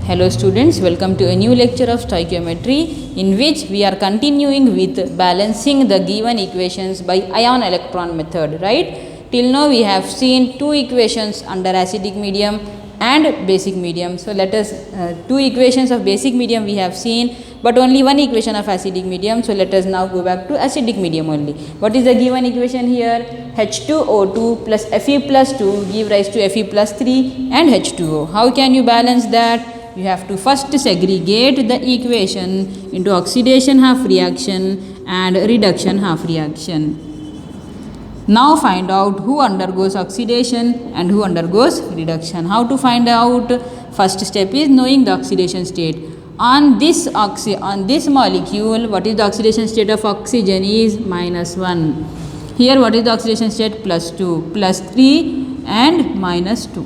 Hello students, welcome to a new lecture of stoichiometry in which we are continuing with balancing the given equations by ion electron method, right? Till now we have seen two equations under acidic medium and basic medium. So let us, two equations of basic medium we have seen, but only one equation of acidic medium. So let us now go back to acidic medium only. What is the given equation here? H2O2 plus Fe plus 2 give rise to Fe plus 3 and H2O. How can you balance that? You have to first segregate the equation into oxidation half reaction and reduction half reaction. Now find out who undergoes oxidation and who undergoes reduction. How to find out? First step is knowing the oxidation state. On this molecule, what is the oxidation state of oxygen is -1. Here what is the oxidation state? +2, +3 and -2.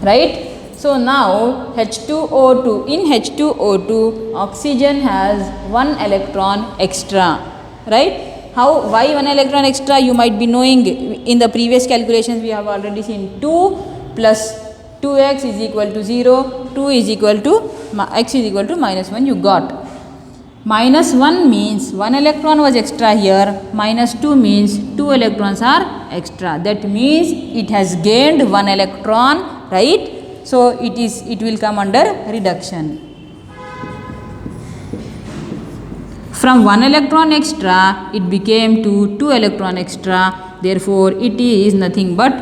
Right? So now H2O2, in H2O2 oxygen has 1 electron extra, right? Why 1 electron extra? You might be knowing in the previous calculations we have already seen 2 plus 2x is equal to 0, 2 is equal to x is equal to -1 you got. -1 means 1 electron was extra here, -2 means 2 electrons are extra. That means it has gained 1 electron, right? So it will come under reduction. From 1 electron extra it became to 2 electron extra. Therefore it is nothing but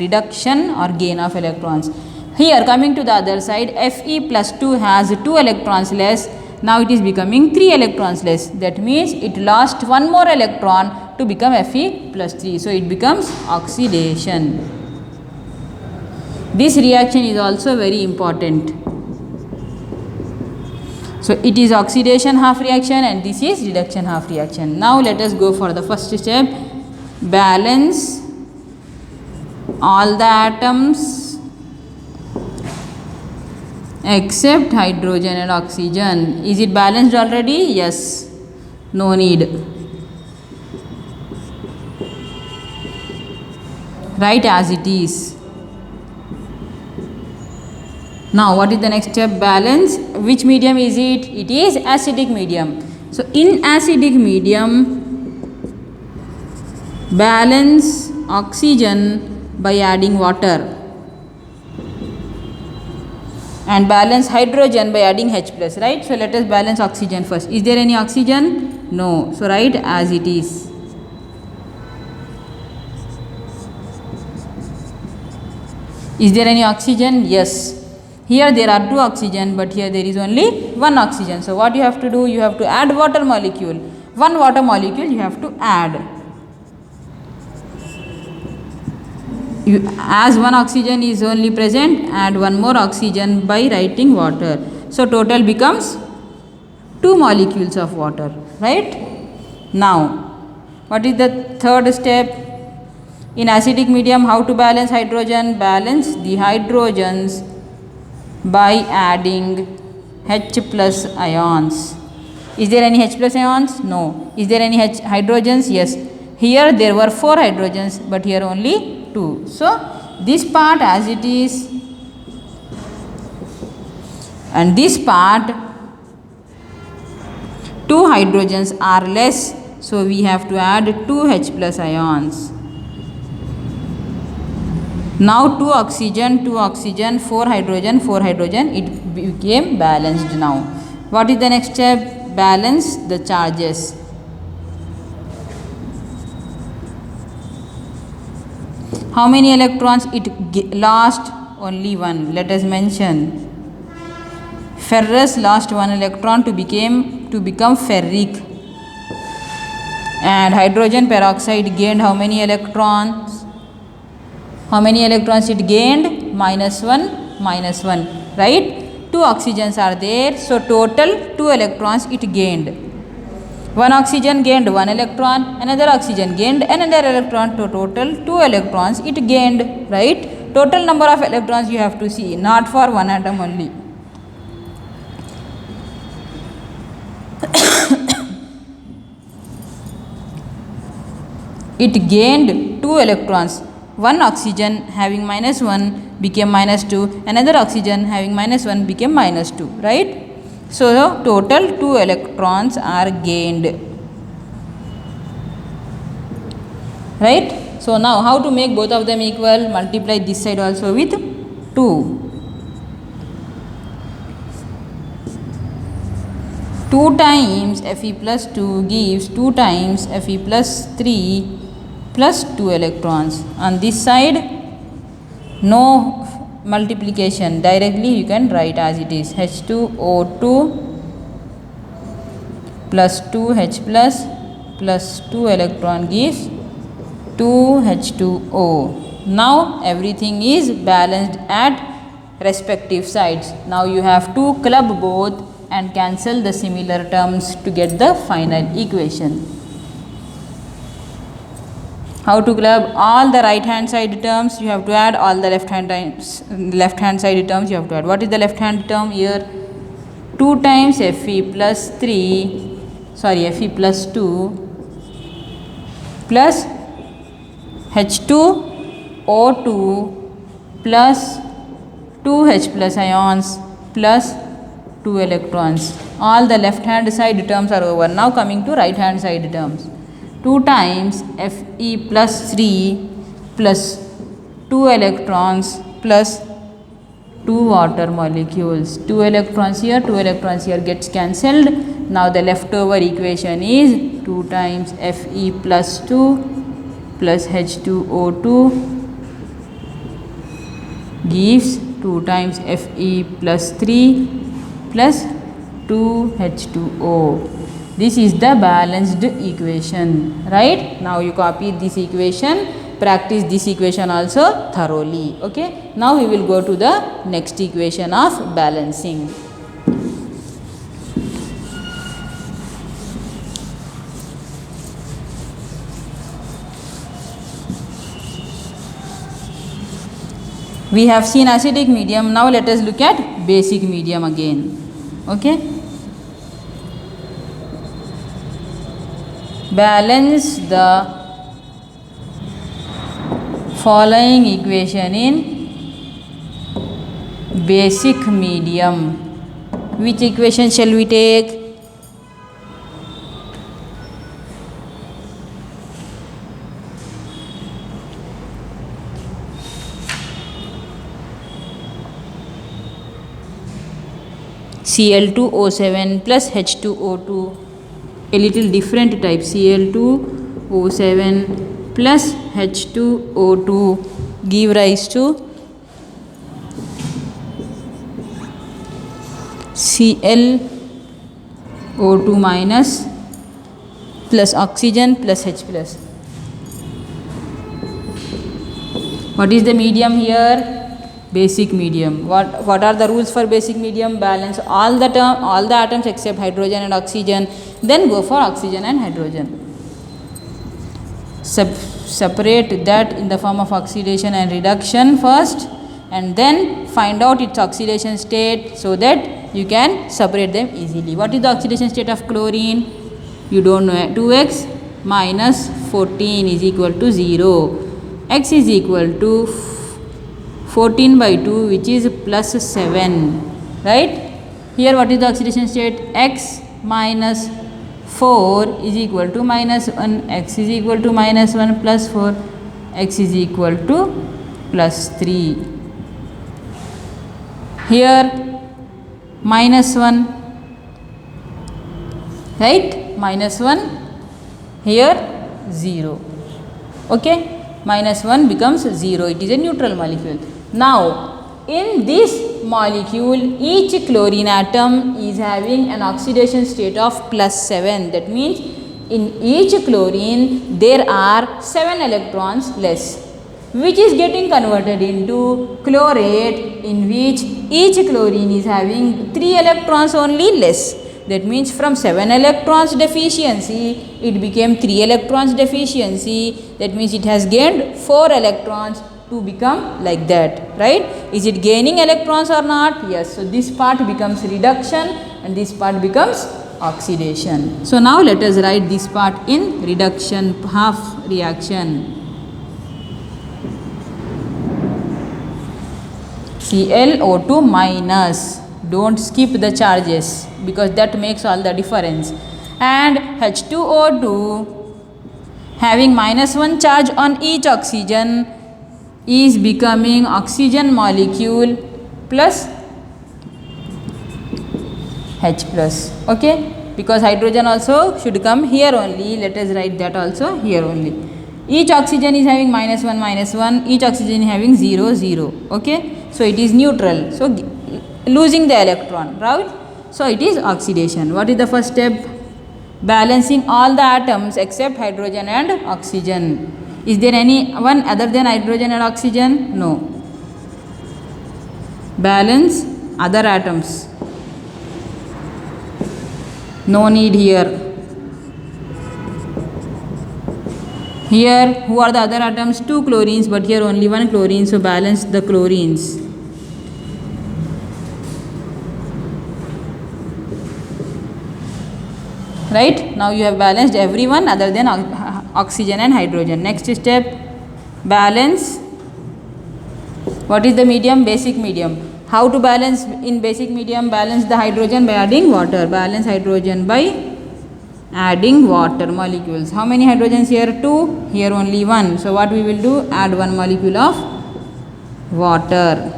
reduction or gain of electrons. Here coming to the other side, Fe plus 2 has 2 electrons less. Now it is becoming 3 electrons less. That means it lost 1 more electron to become Fe plus 3. So it becomes oxidation. This reaction is also very important. So it is oxidation half reaction and this is reduction half reaction. Now let us go for the first step. Balance all the atoms except hydrogen and oxygen. Is it balanced already? Yes. No need. Write as it is. Now what is the next step? Balance. Which medium is it? It is acidic medium. So in acidic medium, balance oxygen by adding water and balance hydrogen by adding H plus, right? So let us balance oxygen first. Is there any oxygen? No. So write as it is. Is there any oxygen? Yes. Here there are 2 oxygen, but here there is only 1 oxygen. So what you have to do? You have to add water molecule. 1 water molecule you have to add. As 1 oxygen is only present, add 1 more oxygen by writing water. So total becomes 2 molecules of water, right? Now what is the third step? In acidic medium, how to balance hydrogen? Balance the hydrogens by adding H plus ions. Is there any H plus ions? No. Is there any hydrogens? Yes. Here there were 4 hydrogens, but here only 2. So this part as it is, and this part 2 hydrogens are less, so we have to add 2 H plus ions. Now 2 oxygen, 4 hydrogen, it became balanced now. What is the next step? Balance the charges. How many electrons it lost? Only 1. Let us mention. Ferrous lost 1 electron to become ferric. And hydrogen peroxide gained how many electrons? How many electrons it gained? -1, right? 2 oxygens are there. So total 2 electrons it gained. 1 oxygen gained 1 electron, another oxygen gained another electron. To total 2 electrons it gained, right? Total number of electrons you have to see, not for 1 atom only. It gained 2 electrons. one oxygen having -1 became -2, another oxygen having -1 became -2, right? So total 2 electrons are gained, right? So now how to make both of them equal? Multiply this side also with 2. 2 times Fe plus 2 gives 2 times Fe plus 3 plus 2 electrons. On this side, no multiplication, directly you can write as it is. H2O2 plus 2H plus 2 electron gives 2H2O. Now everything is balanced at respective sides. Now you have to club both and cancel the similar terms to get the final equation. How to club? All the right hand side terms you have to add, all the left hand side terms you have to add. What is the left hand term here? 2 times Fe plus 2 plus H2O2 plus 2H plus ions plus 2 electrons. All the left hand side terms are over. Now coming to right hand side terms. 2 times Fe plus 3 plus 2 electrons plus 2 water molecules. 2 electrons here, 2 electrons here gets cancelled. Now the leftover equation is 2 times Fe plus 2 plus H2O2 gives 2 times Fe plus 3 plus 2H2O. This is the balanced equation, right? Now you copy this equation, practice this equation also thoroughly. Okay, now we will go to the next equation of balancing. We have seen acidic medium. Now let us look at basic medium again. Okay, balance the following equation in basic medium. Which equation shall we take? Cl2O7 plus H2O2, a little different type. Cl2O7 plus H2O2 give rise to Cl2O minus plus oxygen plus H plus. What is the medium here? Basic medium. What are the rules for basic medium? Balance all the atoms except hydrogen and oxygen, then go for oxygen and hydrogen. Separate that in the form of oxidation and reduction first, and then find out its oxidation state so that you can separate them easily. What is the oxidation state of chlorine? You don't know. 2x minus 14 is equal to 0. X is equal to 14 by 2, which is plus 7, right? Here what is the oxidation state? X minus 4 is equal to minus 1, x is equal to minus 1 plus 4, x is equal to plus 3. Here minus 1, right? Minus 1, here 0. Okay, minus 1 becomes 0. It is a neutral molecule. Now in this molecule, each chlorine atom is having an oxidation state of plus 7. That means in each chlorine there are 7 electrons less, which is getting converted into chlorate, in which each chlorine is having 3 electrons only less. That means from 7 electrons deficiency, it became 3 electrons deficiency. That means it has gained 4 electrons to become like that, right? Is it gaining electrons or not? Yes. So this part becomes reduction and this part becomes oxidation. So now let us write this part in reduction half reaction. ClO2 minus. Don't skip the charges because that makes all the difference. And H2O2 having -1 charge on each oxygen is becoming oxygen molecule plus H plus. Okay, because hydrogen also should come here only. Let us write that also here only. Each oxygen is having -1, each oxygen is having 0, 0. Okay, so it is neutral, so losing the electron, right? So it is oxidation. What is the first step? Balancing all the atoms except hydrogen and oxygen. Is there any one other than hydrogen and oxygen? No. Balance other atoms. No need here. Here, who are the other atoms? 2 chlorines, but here only 1 chlorine, so balance the chlorines. Right? Now you have balanced everyone other than oxygen and hydrogen. Next step, balance. What is the medium? Basic medium. How to balance in basic medium? Balance the hydrogen by adding water. Balance hydrogen by adding water molecules. How many hydrogens here? 2. Here only 1. So what we will do? Add 1 molecule of water.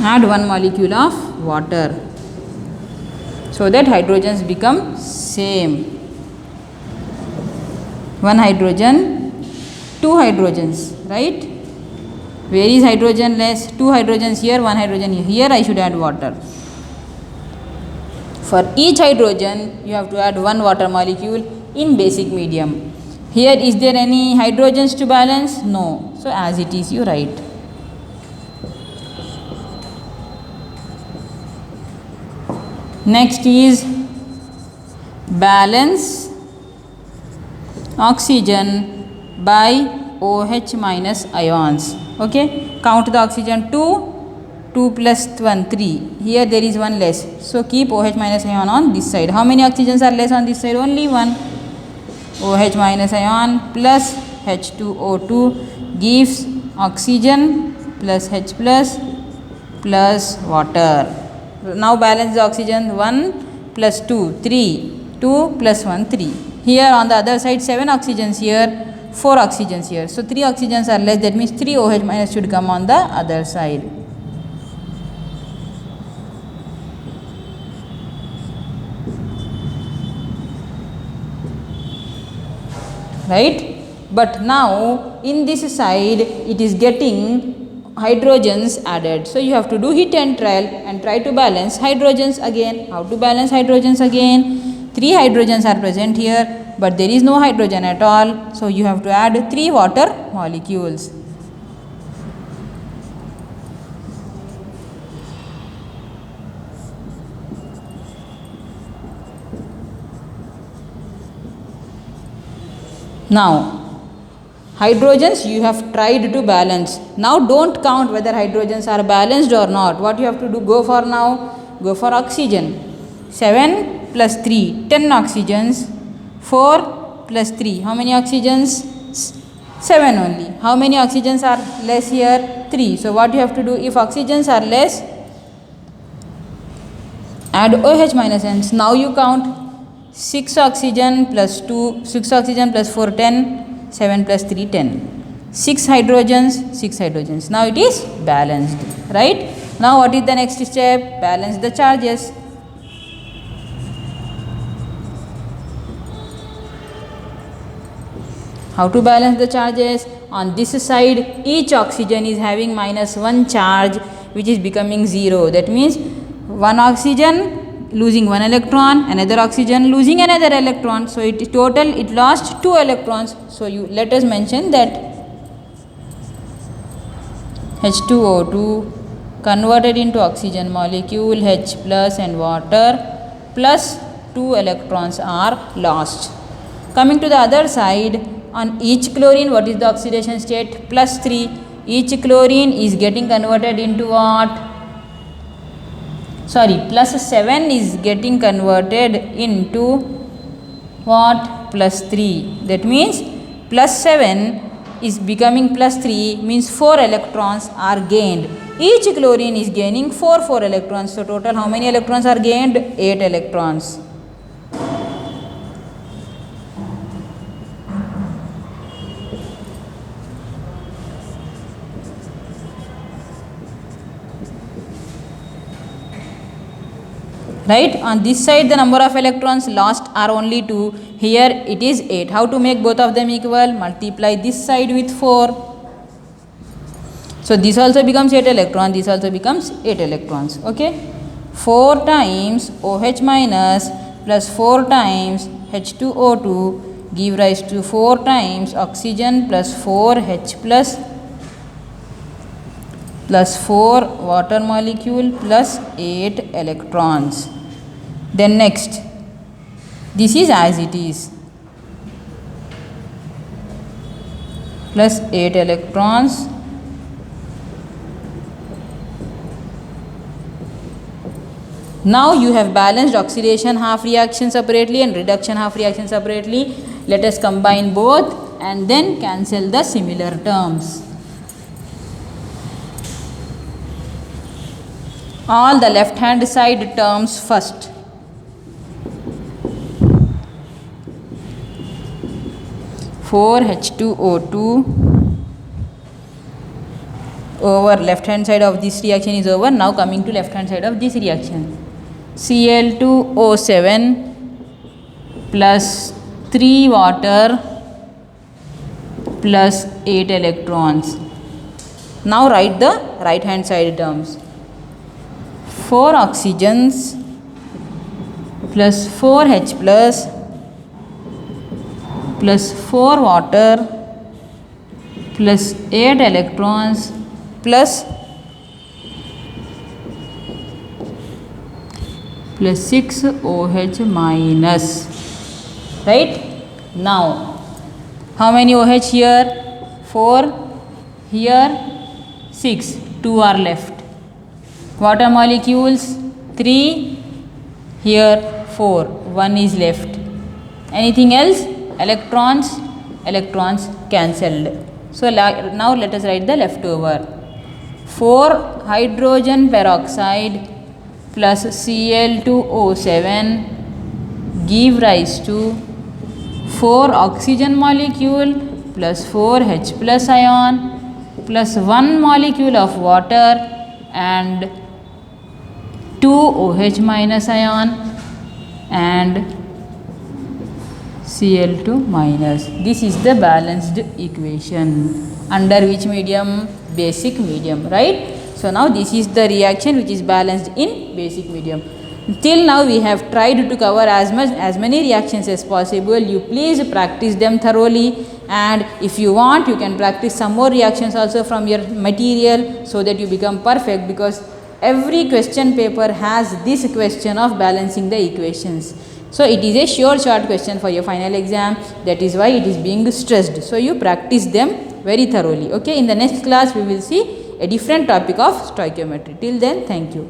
Add 1 molecule of water, so that hydrogens become same. 1 hydrogen, 2 hydrogens, right? Where is hydrogen less? 2 hydrogens here, 1 hydrogen here. Here I should add water. For each hydrogen you have to add 1 water molecule in basic medium. Here is there any hydrogens to balance? No. So as it is you write. Next is balance oxygen by OH minus ions. Okay, count the oxygen. 2 plus 1, 3. Here there is 1 less, so keep OH minus ion on this side. How many oxygens are less on this side? Only 1. OH minus ion plus H2O2 gives oxygen plus H plus water. Now balance the oxygen. 1 plus 2, 3. 2 plus 1, 3. Here on the other side 7 oxygens here, 4 oxygens here. So 3 oxygens are less, that means 3 OH minus should come on the other side. Right? But now in this side it is getting hydrogens added. So you have to do heat and trial and try to balance hydrogens again. How to balance hydrogens again? 3 hydrogens are present here, but there is no hydrogen at all. So you have to add 3 water molecules. Now hydrogens you have tried to balance. Now don't count whether hydrogens are balanced or not. What you have to do? Go for now. Go for oxygen. 7 plus 3, 10 oxygens. 4 plus 3. How many oxygens? 7 only. How many oxygens are less here? 3. So what you have to do? If oxygens are less, add OH minus ions. Now you count. 6 oxygen plus 2, 6 oxygen plus 4, 10. 7 plus 3, 10. 6 hydrogens, 6 hydrogens. Now it is balanced, right? Now what is the next step? Balance the charges. How to balance the charges? On this side each oxygen is having -1 charge, which is becoming 0. That means 1 oxygen losing 1 electron, another oxygen losing another electron. So it total it lost 2 electrons. So you let us mention that H2O2 converted into oxygen molecule, H plus and water, plus 2 electrons are lost. Coming to the other side, on each chlorine what is the oxidation state? +3. Each chlorine is getting converted into what? Sorry, +7 is getting converted into what? +3. That means +7 is becoming plus 3 means 4 electrons are gained. Each chlorine is gaining 4 electrons. So total how many electrons are gained? 8 electrons. Right, on this side the number of electrons lost are only 2, here it is 8. How to make both of them equal? Multiply this side with 4. So this also becomes 8 electrons, this also becomes 8 electrons. Okay, 4 times OH minus plus 4 times H2O2 give rise to 4 times oxygen plus 4H plus 4 water molecule plus 8 electrons. Then next, this is as it is, plus 8 electrons now you have balanced oxidation half reaction separately and reduction half reaction separately. Let us combine both and then cancel the similar terms. All the left hand side terms first. Four H2O2 over left hand side of this reaction is over. Now coming to left hand side of this reaction, Cl2O7 plus 3 water plus 8 electrons. Now write the right hand side terms. 4 oxygens plus 4H plus 4 water plus 8 electrons plus 6 OH minus. Right? Now, how many OH here? 4, here 6, 2 are left. Water molecules 3, here 4, 1 is left. Anything else? Electrons cancelled. So now let us write the leftover. 4 hydrogen peroxide plus Cl2O7 give rise to 4 oxygen molecule plus 4H plus ion plus 1 molecule of water and 2 OH minus ion and Cl2 minus. This is the balanced equation. Under which medium? Basic medium, right? So now this is the reaction which is balanced in basic medium. Till now we have tried to cover as many reactions as possible. You please practice them thoroughly, and if you want you can practice some more reactions also from your material so that you become perfect, because every question paper has this question of balancing the equations. So it is a sure short question for your final exam, that is why it is being stressed. So you practice them very thoroughly. Okay, in the next class we will see a different topic of stoichiometry. Till then, thank you.